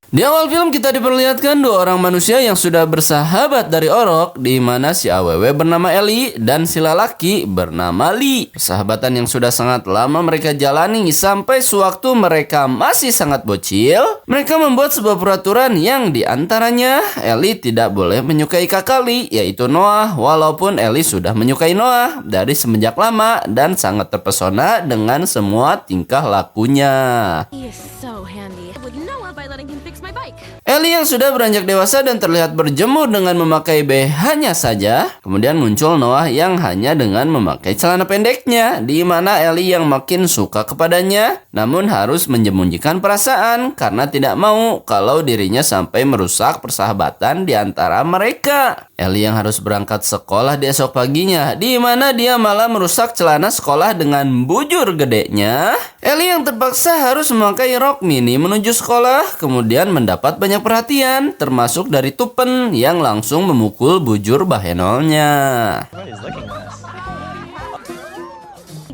Di awal film kita diperlihatkan dua orang manusia yang sudah bersahabat dari orok, di mana si awewe bernama Ellie dan si lelaki bernama Lee. Persahabatan yang sudah sangat lama mereka jalani sampai sewaktu mereka masih sangat bocil, mereka membuat sebuah peraturan yang diantaranya Ellie tidak boleh menyukai kakak Lee, yaitu Noah, walaupun Ellie sudah menyukai Noah dari semenjak lama dan sangat terpesona dengan semua tingkah lakunya. He is so handy. With Noah by letting him fix my bike. Ellie yang sudah beranjak dewasa dan terlihat berjemur dengan memakai BH-nya saja. Kemudian muncul Noah yang hanya dengan memakai celana pendeknya, di mana Ellie yang makin suka kepadanya, namun harus menyembunyikan perasaan karena tidak mau kalau dirinya sampai merusak persahabatan di antara mereka. Ellie yang harus berangkat sekolah di esok paginya, di mana dia malah merusak celana sekolah dengan bujur gedenya. Ellie yang terpaksa harus memakai rok mini menuju sekolah, kemudian mendapat banyak perhatian, termasuk dari Tupen yang langsung memukul bujur bahenolnya.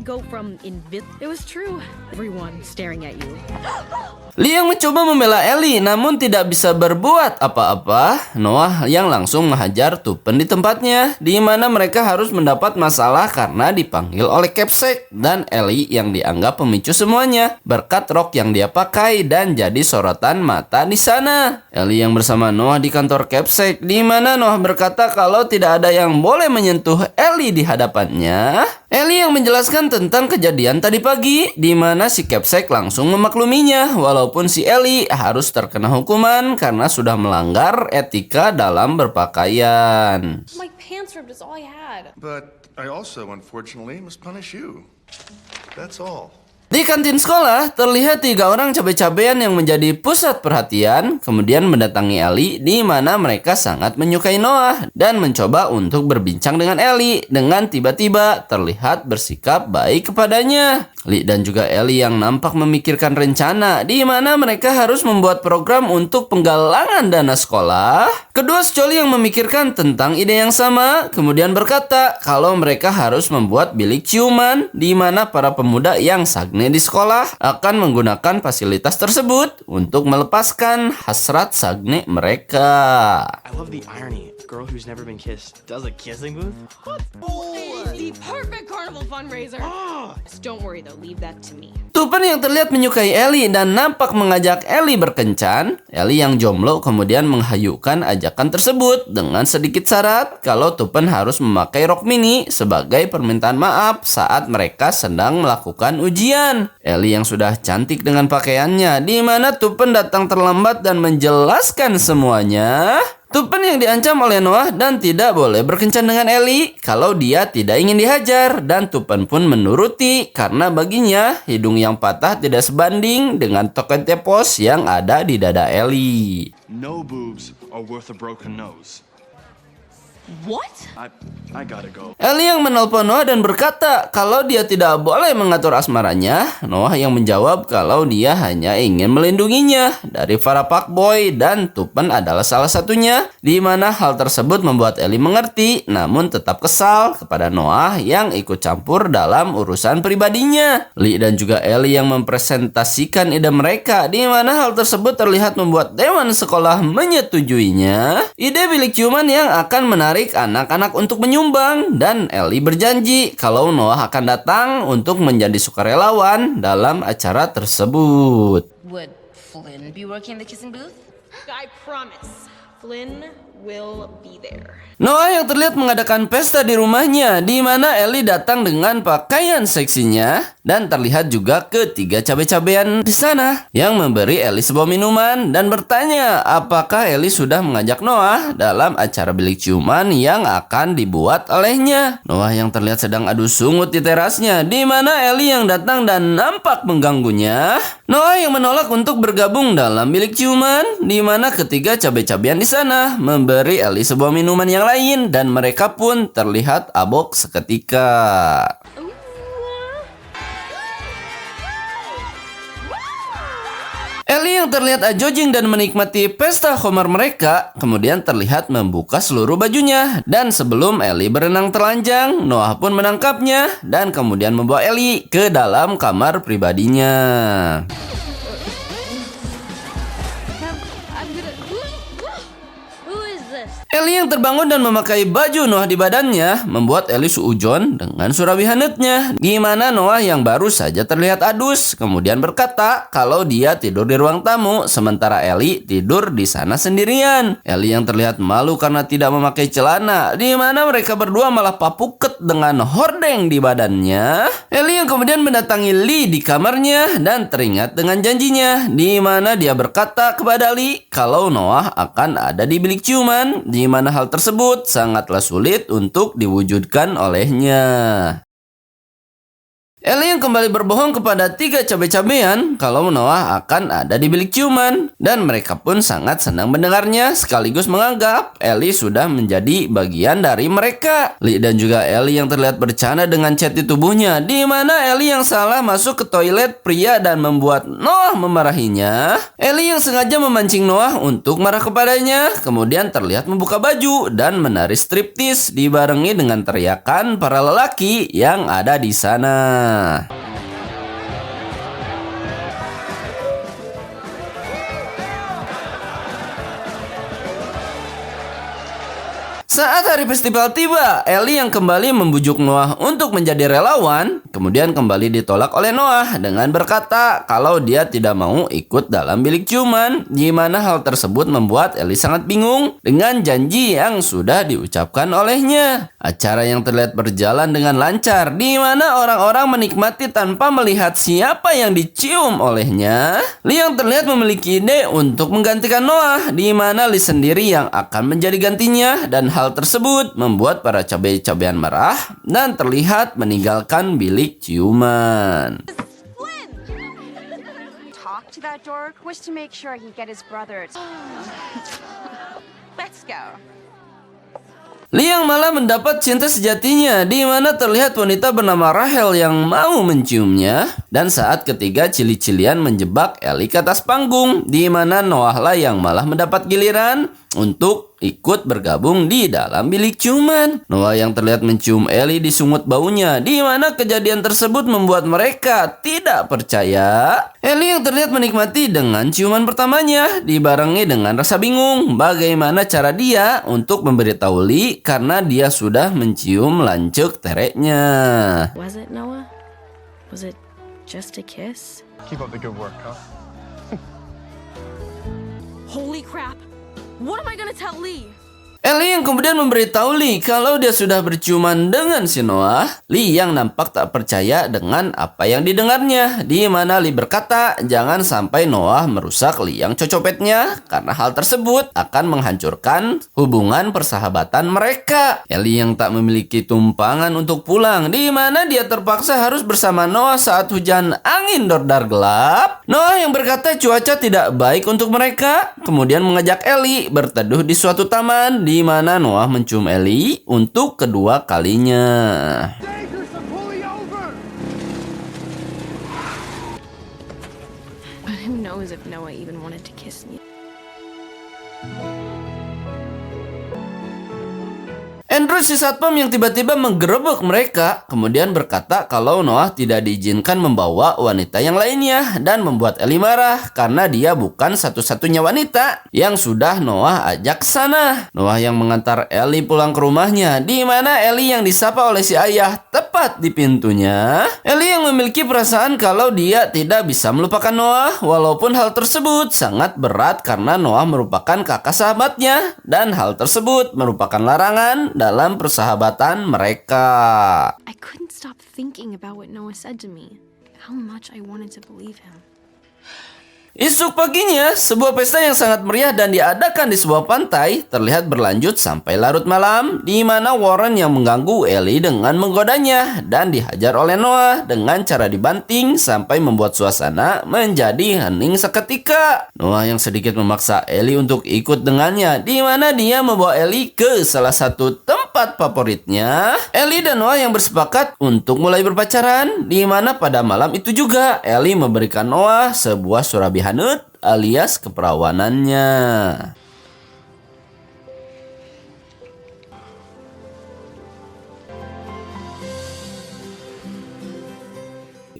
Go from It was true. Everyone staring at you. Lee yang mencoba membela Ellie namun tidak bisa berbuat apa-apa. Noah yang langsung menghajar Tupen di tempatnya, di mana mereka harus mendapat masalah karena dipanggil oleh Capsek dan Ellie yang dianggap pemicu semuanya berkat rok yang dia pakai dan jadi sorotan mata di sana. Ellie yang bersama Noah di kantor Capsek, di mana Noah berkata kalau tidak ada yang boleh menyentuh Ellie di hadapannya. Ellie yang menjelaskan tentang kejadian tadi pagi, di mana si Capsek langsung memakluminya, walaupun si Ellie harus terkena hukuman karena sudah melanggar etika dalam berpakaian. My pants ripped is all I had. But I also, unfortunately, must punish you. That's all. Di kantin sekolah, terlihat 3 orang cabe-cabean yang menjadi pusat perhatian, kemudian mendatangi Ellie, di mana mereka sangat menyukai Noah, dan mencoba untuk berbincang dengan Ellie, dengan tiba-tiba terlihat bersikap baik kepadanya. Lee dan juga Ellie yang nampak memikirkan rencana, di mana mereka harus membuat program untuk penggalangan dana sekolah. Kedua secoli yang memikirkan tentang ide yang sama, kemudian berkata kalau mereka harus membuat bilik ciuman, di mana para pemuda yang sagne di sekolah akan menggunakan fasilitas tersebut untuk melepaskan hasrat sagne mereka. I love the irony. A girl who's never been kissed does a kissing booth? What? The perfect carnival fundraiser. Don't worry though, leave that to me. Tupen yang terlihat menyukai Ellie dan nampak mengajak Ellie berkencan. Ellie yang jomblo kemudian menghayukan ajakan tersebut dengan sedikit syarat kalau Tupen harus memakai rok mini sebagai permintaan maaf saat mereka sedang melakukan ujian. Ellie yang sudah cantik dengan pakaiannya, di mana Tupen datang terlambat dan menjelaskan semuanya. Tupen yang diancam oleh Noah dan tidak boleh berkencan dengan Ellie kalau dia tidak ingin dihajar, dan Tupen pun menuruti karena baginya hidung yang patah tidak sebanding dengan token tepos yang ada di dada Ellie. No boobs are worth a broken nose. What? I gotta go. Ellie yang menelpon Noah dan berkata kalau dia tidak boleh mengatur asmaranya. Noah yang menjawab kalau dia hanya ingin melindunginya dari para fuckboy dan Tupen adalah salah satunya, di mana hal tersebut membuat Ellie mengerti namun tetap kesal kepada Noah yang ikut campur dalam urusan pribadinya. Lee dan juga Ellie yang mempresentasikan ide mereka, di mana hal tersebut terlihat membuat dewan sekolah menyetujuinya. Ide bilik ciuman yang akan menarik anak-anak untuk menyumbang, dan Ellie berjanji kalau Noah akan datang untuk menjadi sukarelawan dalam acara tersebut. Would Flynn be working in the kissing booth? I promise. Flynn will be there. Noah yang terlihat mengadakan pesta di rumahnya, di mana Ellie datang dengan pakaian seksinya, dan terlihat juga ketiga cabe-cabean di sana yang memberi Ellie sebuah minuman dan bertanya apakah Ellie sudah mengajak Noah dalam acara bilik ciuman yang akan dibuat olehnya. Noah yang terlihat sedang adu sungut di terasnya, di mana Ellie yang datang dan nampak mengganggunya. Noah yang menolak untuk bergabung dalam bilik ciuman, di mana ketiga cabe-cabean di sana memberi Ellie sebuah minuman yang lain dan mereka pun terlihat abok seketika. Ellie yang terlihat ajojing dan menikmati pesta homer mereka, kemudian terlihat membuka seluruh bajunya. Dan sebelum Ellie berenang telanjang, Noah pun menangkapnya dan kemudian membawa Ellie ke dalam kamar pribadinya. Ellie yang terbangun dan memakai baju Noah di badannya membuat Ellie suujon dengan surabi hanutnya, di mana Noah yang baru saja terlihat adus kemudian berkata kalau dia tidur di ruang tamu sementara Ellie tidur di sana sendirian. Ellie yang terlihat malu karena tidak memakai celana, di mana mereka berdua malah papuket dengan hordeng di badannya. Ellie yang kemudian mendatangi Lee di kamarnya dan teringat dengan janjinya, di mana dia berkata kepada Lee kalau Noah akan ada di bilik ciuman, di mana hal tersebut sangatlah sulit untuk diwujudkan olehnya. Ellie yang kembali berbohong kepada 3 cabe-cabean kalau Noah akan ada di bilik ciuman, dan mereka pun sangat senang mendengarnya sekaligus menganggap Ellie sudah menjadi bagian dari mereka. Lee dan juga Ellie yang terlihat bercanda dengan cat di tubuhnya, di mana Ellie yang salah masuk ke toilet pria dan membuat Noah memarahinya. Ellie yang sengaja memancing Noah untuk marah kepadanya, kemudian terlihat membuka baju dan menari striptis dibarengi dengan teriakan para lelaki yang ada di sana. Saat hari festival tiba, Ellie yang kembali membujuk Noah untuk menjadi relawan, kemudian kembali ditolak oleh Noah dengan berkata kalau dia tidak mau ikut dalam bilik ciuman, di mana hal tersebut membuat Ellie sangat bingung dengan janji yang sudah diucapkan olehnya. Acara yang terlihat berjalan dengan lancar, di mana orang-orang menikmati tanpa melihat siapa yang dicium olehnya. Lee yang terlihat memiliki ide untuk menggantikan Noah, di mana Lee sendiri yang akan menjadi gantinya, dan hal tersebut membuat para cabai-cabean marah dan terlihat meninggalkan bilik ciuman. Talk to that dork. Wish to make sure he get his brother. Let's go. Lee yang malah mendapat cinta sejatinya, di mana terlihat wanita bernama Rachel yang mau menciumnya, dan saat ketiga cili-cilian menjebak Ellie ke atas panggung, di mana Noah lah yang malah mendapat giliran untuk ikut bergabung di dalam bilik ciuman. Noah yang terlihat mencium Ellie di sungut baunya, di mana kejadian tersebut membuat mereka tidak percaya. Ellie yang terlihat menikmati dengan ciuman pertamanya, dibarengi dengan rasa bingung bagaimana cara dia untuk memberitahu Lee karena dia sudah mencium lancuk tereknya. Was it, Noah? Was it just a kiss? Keep up the good work, huh? Holy crap! What am I gonna tell Lee? Ellie yang kemudian memberitahu Lee kalau dia sudah berciuman dengan si Noah. Lee yang nampak tak percaya dengan apa yang didengarnya, di mana Lee berkata jangan sampai Noah merusak Lee yang cocopetnya karena hal tersebut akan menghancurkan hubungan persahabatan mereka. Ellie yang tak memiliki tumpangan untuk pulang, di mana dia terpaksa harus bersama Noah saat hujan angin dordar gelap. Noah yang berkata cuaca tidak baik untuk mereka, kemudian mengajak Ellie berteduh di suatu taman, di mana Noah mencium Ellie untuk kedua kalinya. But who knows if Noah even wanted to kiss me? Andrew si satpam yang tiba-tiba menggerebek mereka kemudian berkata kalau Noah tidak diizinkan membawa wanita yang lainnya, dan membuat Ellie marah karena dia bukan satu-satunya wanita yang sudah Noah ajak sana. Noah yang mengantar Ellie pulang ke rumahnya, di mana Ellie yang disapa oleh si ayah tepat di pintunya. Ellie yang memiliki perasaan kalau dia tidak bisa melupakan Noah, walaupun hal tersebut sangat berat karena Noah merupakan kakak sahabatnya, dan hal tersebut merupakan larangan dalam persahabatan mereka. I couldn't stop thinking about what Noah said to me. How much I wanted to believe him. Esok paginya, sebuah pesta yang sangat meriah dan diadakan di sebuah pantai terlihat berlanjut sampai larut malam, di mana Warren yang mengganggu Ellie dengan menggodanya dan dihajar oleh Noah dengan cara dibanting sampai membuat suasana menjadi hening seketika. Noah yang sedikit memaksa Ellie untuk ikut dengannya, di mana dia membawa Ellie ke salah satu tempat favoritnya. Ellie dan Noah yang bersepakat untuk mulai berpacaran, di mana pada malam itu juga Ellie memberikan Noah sebuah surabi hanut alias keperawanannya.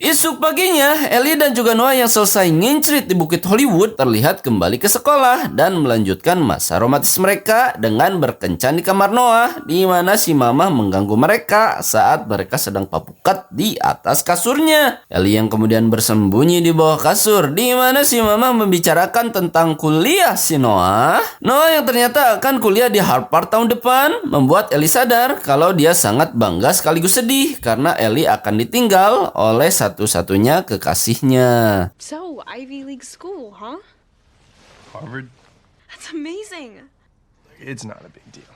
Esok paginya, Ellie dan juga Noah yang selesai ngincrit di Bukit Hollywood terlihat kembali ke sekolah dan melanjutkan masa romantis mereka dengan berkencan di kamar Noah, di mana si Mama mengganggu mereka saat mereka sedang papukat di atas kasurnya. Ellie yang kemudian bersembunyi di bawah kasur, di mana si Mama membicarakan tentang kuliah si Noah. Noah yang ternyata akan kuliah di Harvard tahun depan membuat Ellie sadar kalau dia sangat bangga sekaligus sedih karena Ellie akan ditinggal oleh satu-satunya kekasihnya. So, Ivy League school, huh? Harvard? That's amazing. It's not a big deal.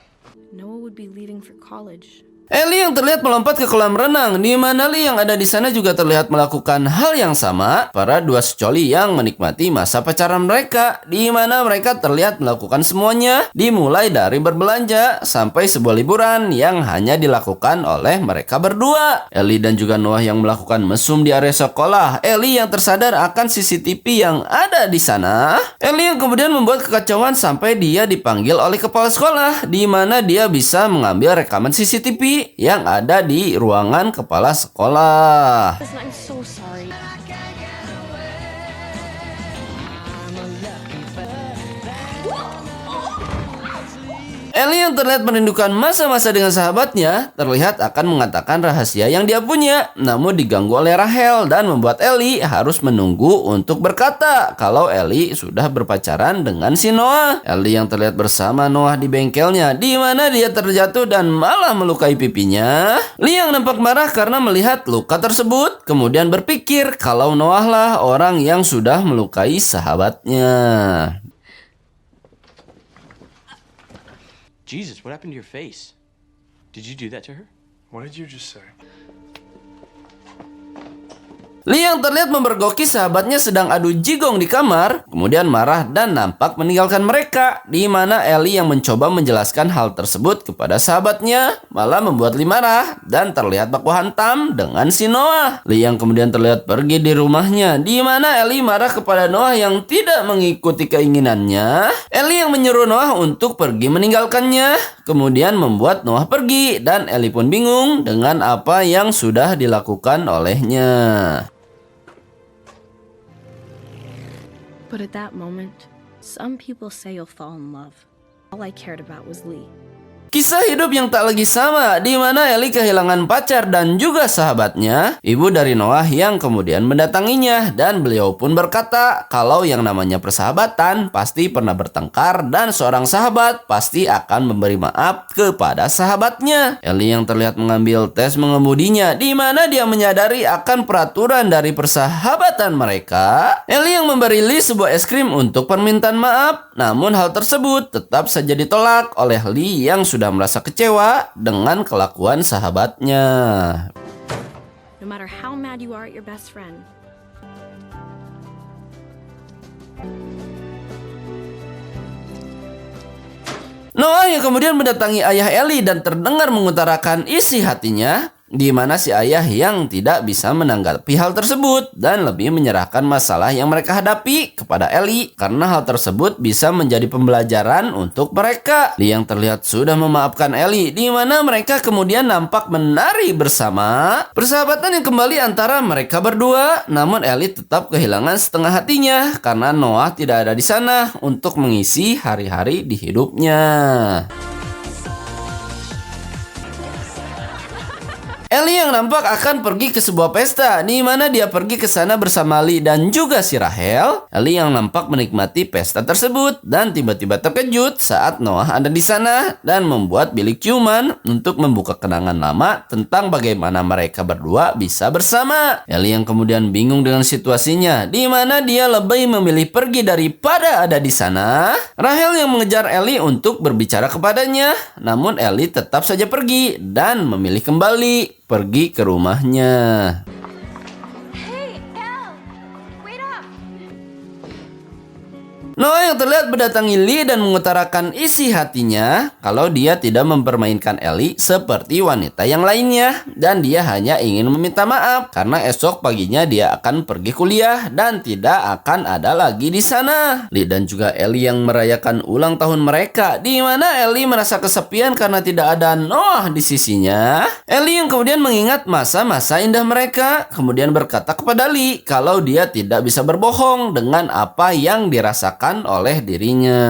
Noah would be leaving for college. Ellie yang terlihat melompat ke kolam renang, di mana Lee yang ada di sana juga terlihat melakukan hal yang sama. Para dua secoli yang menikmati masa pacaran mereka, di mana mereka terlihat melakukan semuanya, dimulai dari berbelanja sampai sebuah liburan yang hanya dilakukan oleh mereka berdua. Ellie dan juga Noah yang melakukan mesum di area sekolah. Ellie yang tersadar akan CCTV yang ada di sana. Ellie yang kemudian membuat kekacauan sampai dia dipanggil oleh kepala sekolah, di mana dia bisa mengambil rekaman CCTV yang ada di ruangan kepala sekolah. Listen, I'm so sorry. Ellie yang terlihat merindukan masa-masa dengan sahabatnya terlihat akan mengatakan rahasia yang dia punya, namun diganggu oleh Rachel dan membuat Ellie harus menunggu untuk berkata kalau Ellie sudah berpacaran dengan si Noah. Ellie yang terlihat bersama Noah di bengkelnya, di mana dia terjatuh dan malah melukai pipinya. Lee yang nampak marah karena melihat luka tersebut, kemudian berpikir kalau Noah lah orang yang sudah melukai sahabatnya. Jesus, what happened to your face? Did you do that to her? What did you just say? Lee yang terlihat memergoki sahabatnya sedang adu jigong di kamar, kemudian marah dan nampak meninggalkan mereka, di mana Ellie yang mencoba menjelaskan hal tersebut kepada sahabatnya, malah membuat Lee marah dan terlihat baku hantam dengan si Noah. Lee yang kemudian terlihat pergi di rumahnya, di mana Ellie marah kepada Noah yang tidak mengikuti keinginannya. Ellie yang menyuruh Noah untuk pergi meninggalkannya, kemudian membuat Noah pergi dan Ellie pun bingung dengan apa yang sudah dilakukan olehnya. But at that moment, some people say you'll fall in love. All I cared about was Lee. Kisah hidup yang tak lagi sama, di mana Ellie kehilangan pacar dan juga sahabatnya, ibu dari Noah yang kemudian mendatanginya, dan beliau pun berkata kalau yang namanya persahabatan pasti pernah bertengkar dan seorang sahabat pasti akan memberi maaf kepada sahabatnya. Ellie yang terlihat mengambil tes mengemudinya, di mana dia menyadari akan peraturan dari persahabatan mereka. Ellie yang memberi Lee sebuah es krim untuk permintaan maaf, namun hal tersebut tetap saja ditolak oleh Lee yang sudah merasa kecewa dengan kelakuan sahabatnya. No matter how mad you are at your best friend, Noah yang kemudian mendatangi ayah Ellie dan terdengar mengutarakan isi hatinya, di mana si ayah yang tidak bisa menanggapi hal tersebut dan lebih menyerahkan masalah yang mereka hadapi kepada Ellie karena hal tersebut bisa menjadi pembelajaran untuk mereka. Lee yang terlihat sudah memaafkan Ellie, di mana mereka kemudian nampak menari bersama. Persahabatan yang kembali antara mereka berdua, namun Ellie tetap kehilangan setengah hatinya karena Noah tidak ada di sana untuk mengisi hari-hari di hidupnya. Ellie yang nampak akan pergi ke sebuah pesta, di mana dia pergi ke sana bersama Lee dan juga si Rachel. Ellie yang nampak menikmati pesta tersebut dan tiba-tiba terkejut saat Noah ada di sana dan membuat bilik ciuman untuk membuka kenangan lama tentang bagaimana mereka berdua bisa bersama. Ellie yang kemudian bingung dengan situasinya, di mana dia lebih memilih pergi daripada ada di sana. Rachel yang mengejar Ellie untuk berbicara kepadanya, namun Ellie tetap saja pergi dan memilih kembali pergi ke rumahnya. Hey, Elle! Wait up! Noah yang terlihat mendatangi Lee dan mengutarakan isi hatinya kalau dia tidak mempermainkan Ellie seperti wanita yang lainnya. Dan dia hanya ingin meminta maaf karena esok paginya dia akan pergi kuliah dan tidak akan ada lagi di sana. Lee dan juga Ellie yang merayakan ulang tahun mereka, di mana Ellie merasa kesepian karena tidak ada Noah di sisinya. Ellie yang kemudian mengingat masa-masa indah mereka, kemudian berkata kepada Lee kalau dia tidak bisa berbohong dengan apa yang dirasakan oleh dirinya.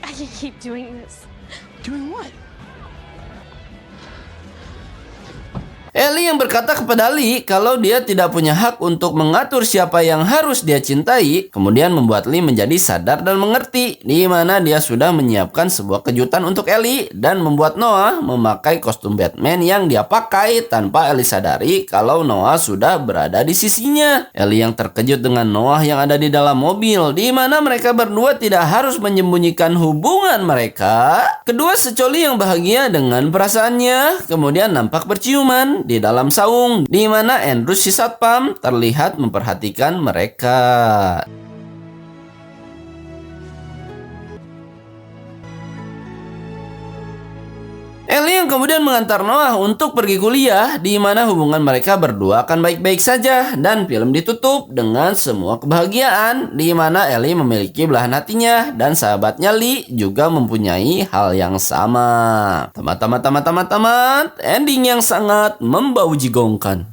I can keep doing this. Doing what? Ellie yang berkata kepada Lee kalau dia tidak punya hak untuk mengatur siapa yang harus dia cintai, kemudian membuat Lee menjadi sadar dan mengerti di mana dia sudah menyiapkan sebuah kejutan untuk Ellie dan membuat Noah memakai kostum Batman yang dia pakai tanpa Ellie sadari kalau Noah sudah berada di sisinya. Ellie yang terkejut dengan Noah yang ada di dalam mobil, di mana mereka berdua tidak harus menyembunyikan hubungan mereka. Kedua secoli yang bahagia dengan perasaannya, kemudian nampak berciuman di dalam saung, di mana Andrew si satpam terlihat memperhatikan mereka. Ellie yang kemudian mengantar Noah untuk pergi kuliah, di mana hubungan mereka berdua akan baik-baik saja, dan film ditutup dengan semua kebahagiaan, di mana Ellie memiliki belahan hatinya dan sahabatnya Lee juga mempunyai hal yang sama. Tamat, ending yang sangat membau jigongkan.